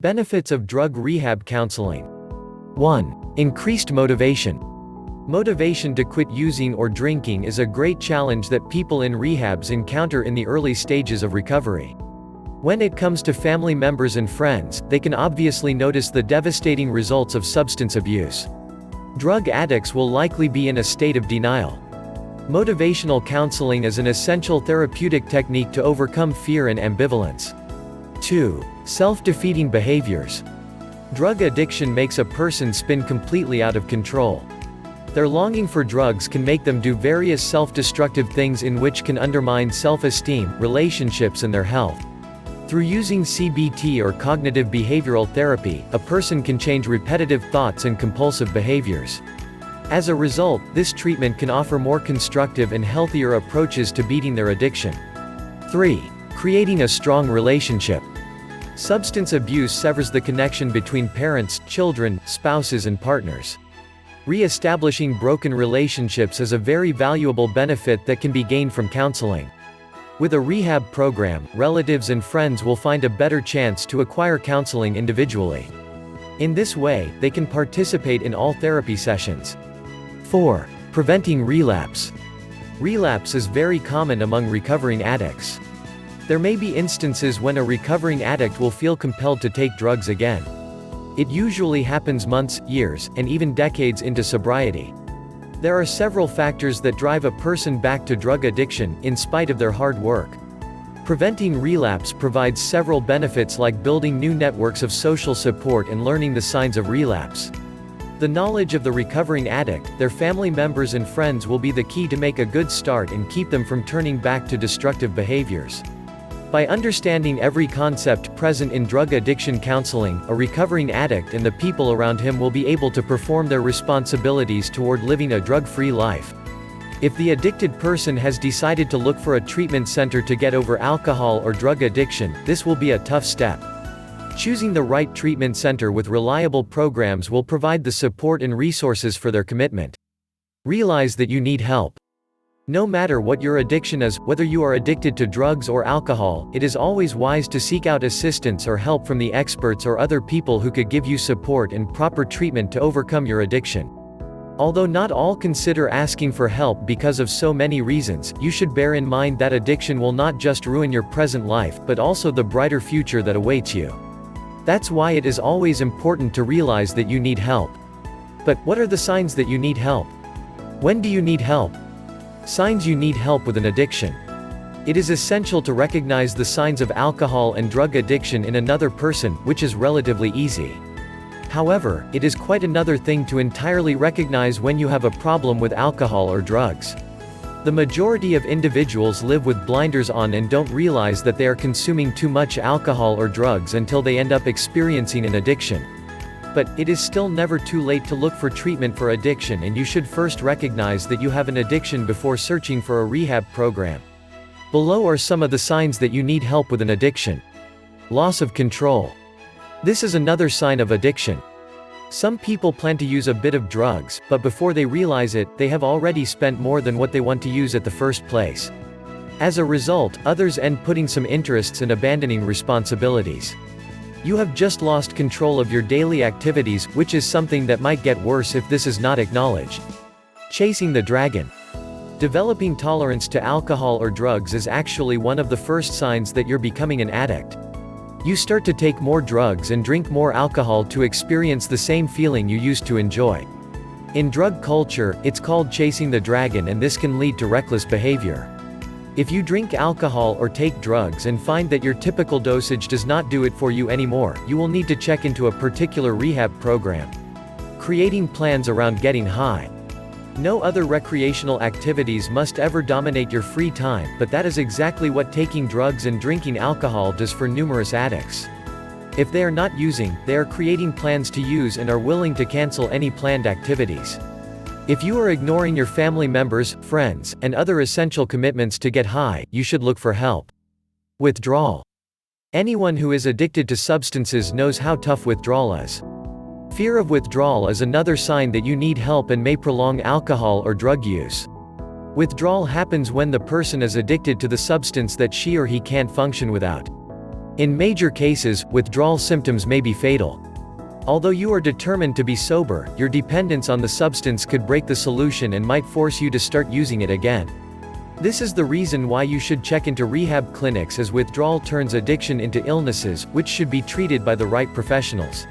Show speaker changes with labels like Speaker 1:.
Speaker 1: Benefits of drug rehab counseling. 1. Increased motivation. Motivation to quit using or drinking is a great challenge that people in rehabs encounter in the early stages of recovery. When it comes to family members and friends, they can obviously notice the devastating results of substance abuse. Drug addicts will likely be in a state of denial. Motivational counseling is an essential therapeutic technique to overcome fear and ambivalence. 2. Self-defeating behaviors. Drug addiction makes a person spin completely out of control. Their longing for drugs can make them do various self-destructive things in which can undermine self-esteem, relationships and their health. Through using CBT or cognitive behavioral therapy, a person can change repetitive thoughts and compulsive behaviors. As a result, this treatment can offer more constructive and healthier approaches to beating their addiction. 3. Creating a strong relationship. Substance abuse severs the connection between parents, children, spouses and partners. Re-establishing broken relationships is a very valuable benefit that can be gained from counseling. With a rehab program, relatives and friends will find a better chance to acquire counseling individually. In this way, they can participate in all therapy sessions. 4. Preventing relapse. Relapse is very common among recovering addicts. There may be instances when a recovering addict will feel compelled to take drugs again. It usually happens months, years, and even decades into sobriety. There are several factors that drive a person back to drug addiction, in spite of their hard work. Preventing relapse provides several benefits like building new networks of social support and learning the signs of relapse. The knowledge of the recovering addict, their family members and friends will be the key to make a good start and keep them from turning back to destructive behaviors. By understanding every concept present in drug addiction counseling, a recovering addict and the people around him will be able to perform their responsibilities toward living a drug-free life. If the addicted person has decided to look for a treatment center to get over alcohol or drug addiction, this will be a tough step. Choosing the right treatment center with reliable programs will provide the support and resources for their commitment. Realize that you need help. No matter what your addiction is, whether you are addicted to drugs or alcohol, it is always wise to seek out assistance or help from the experts or other people who could give you support and proper treatment to overcome your addiction. Although not all consider asking for help because of so many reasons, you should bear in mind that addiction will not just ruin your present life but also the brighter future that awaits you. That's why it is always important to realize that you need help. But what are the signs that you need help? When do you need help? Signs you need help with an addiction. It is essential to recognize the signs of alcohol and drug addiction in another person, which is relatively easy. However, it is quite another thing to entirely recognize when you have a problem with alcohol or drugs. The majority of individuals live with blinders on and don't realize that they are consuming too much alcohol or drugs until they end up experiencing an addiction. But, it is still never too late to look for treatment for addiction, and you should first recognize that you have an addiction before searching for a rehab program. Below are some of the signs that you need help with an addiction. Loss of control. This is another sign of addiction. Some people plan to use a bit of drugs, but before they realize it, they have already spent more than what they want to use at the first place. As a result, others end putting some interests and abandoning responsibilities. You have just lost control of your daily activities, which is something that might get worse if this is not acknowledged. Chasing the dragon. Developing tolerance to alcohol or drugs is actually one of the first signs that you're becoming an addict. You start to take more drugs and drink more alcohol to experience the same feeling you used to enjoy. In drug culture, it's called chasing the dragon, and this can lead to reckless behavior. If you drink alcohol or take drugs and find that your typical dosage does not do it for you anymore, you will need to check into a particular rehab program. Creating plans around getting high. No other recreational activities must ever dominate your free time, but that is exactly what taking drugs and drinking alcohol does for numerous addicts. If they are not using, they are creating plans to use and are willing to cancel any planned activities. If you are ignoring your family members, friends, and other essential commitments to get high, you should look for help. Withdrawal. Anyone who is addicted to substances knows how tough withdrawal is. Fear of withdrawal is another sign that you need help and may prolong alcohol or drug use. Withdrawal happens when the person is addicted to the substance that she or he can't function without. In major cases, withdrawal symptoms may be fatal. Although you are determined to be sober, your dependence on the substance could break the solution and might force you to start using it again. This is the reason why you should check into rehab clinics, as withdrawal turns addiction into illnesses, which should be treated by the right professionals.